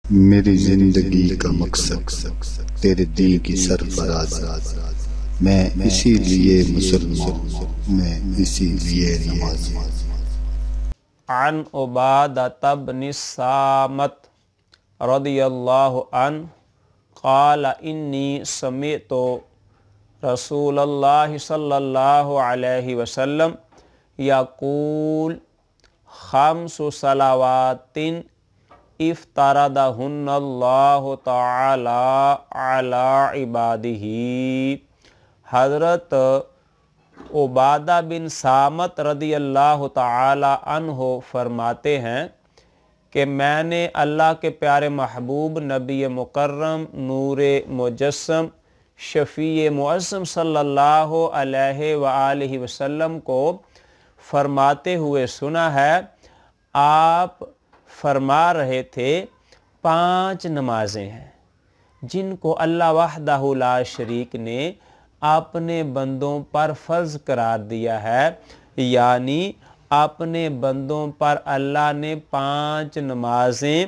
میری زندگی کا مقصد تیرے دین کی سرفرازی، میں اسی لیے مسلمان، میں اسی لیے نمازی۔ عن عبادہ بن الصامت رضی اللہ عنہ قال انی سمعت رسول اللہ صلی اللہ علیہ وسلم یقول خمس صلوات افترضہن اللہ تعالی علی عبادہ۔ حضرت عبادہ بن صامت رضی اللہ تعالی عنہ فرماتے ہیں کہ میں نے اللہ کے پیارے محبوب نبی مکرم نور مجسم شفیع معظم صلی اللہ علیہ وآلہ وسلم کو فرماتے ہوئے سنا ہے۔ آپ فرما رہے تھے 5 نمازیں ہیں جن کو اللہ وحدہ لا شریک نے اپنے بندوں پر فرض قرار دیا ہے، یعنی اپنے بندوں پر اللہ نے 5 نمازیں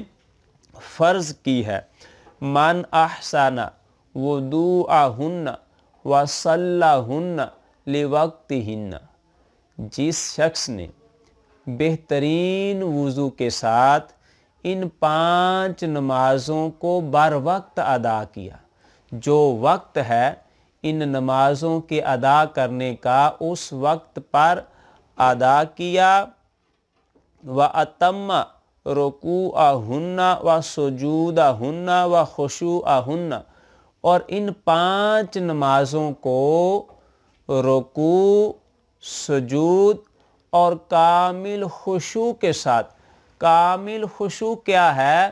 فرض کی ہے۔ من احسن وضوءہن وصلاہن لوقتہن، جس شخص نے بہترین وضو کے ساتھ ان 5 نمازوں کو بر وقت ادا کیا، جو وقت ہے ان نمازوں کے ادا کرنے کا اس وقت پر ادا کیا، وَأَتَمَّ رُکوعَہُنَّ وَسُجُودَہُنَّ وَخُشُوعَہُنَّ، اور ان 5 نمازوں کو رکوع، سجود اور کامل خشوع کے ساتھ۔ کامل خشوع کیا ہے؟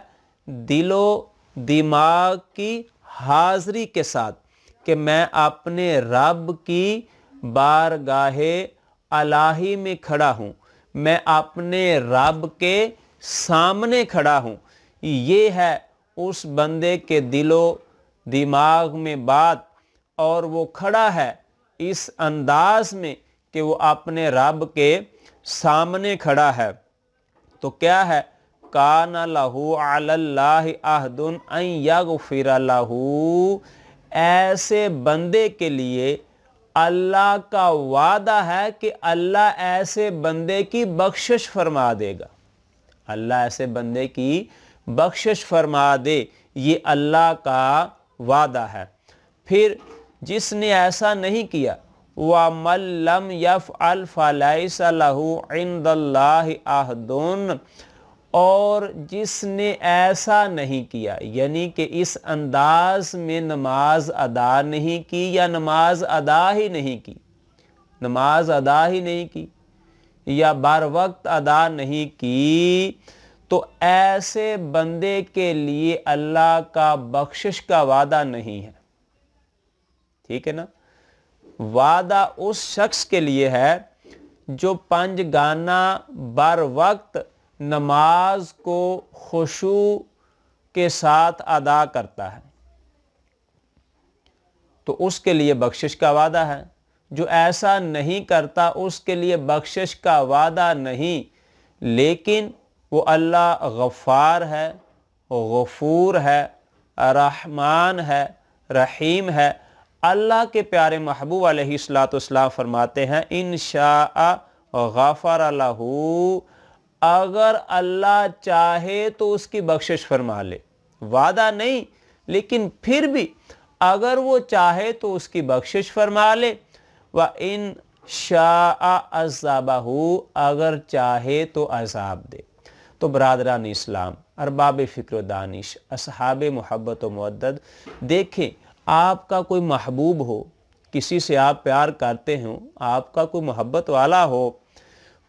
دل و دماغ کی حاضری کے ساتھ کہ میں اپنے رب کی بارگاہ الہی میں کھڑا ہوں، میں اپنے رب کے سامنے کھڑا ہوں۔ یہ ہے اس بندے کے دل و دماغ میں بات، اور وہ کھڑا ہے اس انداز میں کہ وہ اپنے رب کے سامنے کھڑا ہے۔ تو کیا ہے؟ کان لہ علی اللہ عہد ان یغفر لہ، ایسے بندے کے لیے اللہ کا وعدہ ہے کہ اللہ ایسے بندے کی بخشش فرما دے گا، اللہ ایسے بندے کی بخشش فرما دے، یہ اللہ کا وعدہ ہے۔ پھر جس نے ایسا نہیں کیا، وَمَن لَّمْ يَفْعَلْ فَلَيْسَ لَهُ عِندَ اللَّهِ عَهْدٌ، اور جس نے ایسا نہیں کیا، یعنی کہ اس انداز میں نماز ادا نہیں کی یا نماز ادا ہی نہیں کی، نماز ادا ہی نہیں کی یا بر وقت ادا نہیں کی، تو ایسے بندے کے لیے اللہ کا بخشش کا وعدہ نہیں ہے۔ ٹھیک ہے نا؟ وعدہ اس شخص کے لیے ہے جو 5 گانا بر وقت نماز کو خشوع کے ساتھ ادا کرتا ہے، تو اس کے لیے بخشش کا وعدہ ہے۔ جو ایسا نہیں کرتا اس کے لیے بخشش کا وعدہ نہیں، لیکن وہ اللہ غفار ہے، غفور ہے، رحمان ہے، رحیم ہے۔ اللہ کے پیارے محبوب علیہ الصلوۃ والسلام فرماتے ہیں ان شاء غفر لہ، اگر اللہ چاہے تو اس کی بخشش فرما لے، وعدہ نہیں لیکن پھر بھی اگر وہ چاہے تو اس کی بخشش فرما لے، وَإِن شَاءَ عَذَّبَهُ، اگر چاہے تو عذاب دے۔ تو برادران اسلام، ارباب فکر و دانش، اصحاب محبت و مودت، دیکھیں آپ کا کوئی محبوب ہو، کسی سے آپ پیار کرتے ہوں، آپ کا کوئی محبت والا ہو،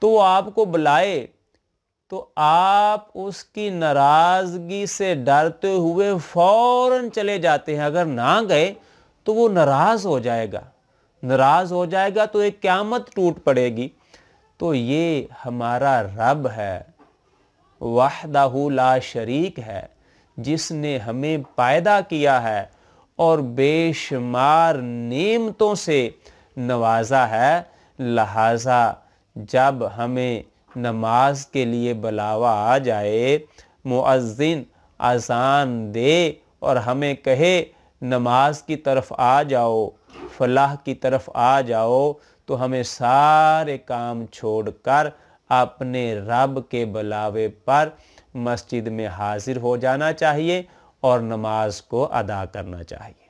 تو وہ آپ کو بلائے تو آپ اس کی ناراضگی سے ڈرتے ہوئے فوراً چلے جاتے ہیں۔ اگر نہ گئے تو وہ ناراض ہو جائے گا، ناراض ہو جائے گا تو ایک قیامت ٹوٹ پڑے گی۔ تو یہ ہمارا رب ہے، وحدہ لا شریک ہے، جس نے ہمیں پیدا کیا ہے اور بے شمار نعمتوں سے نوازا ہے، لہٰذا جب ہمیں نماز کے لیے بلاوا آ جائے، مؤذن اذان دے اور ہمیں کہے نماز کی طرف آ جاؤ، فلاح کی طرف آ جاؤ، تو ہمیں سارے کام چھوڑ کر اپنے رب کے بلاوے پر مسجد میں حاضر ہو جانا چاہیے اور نماز کو ادا کرنا چاہیے۔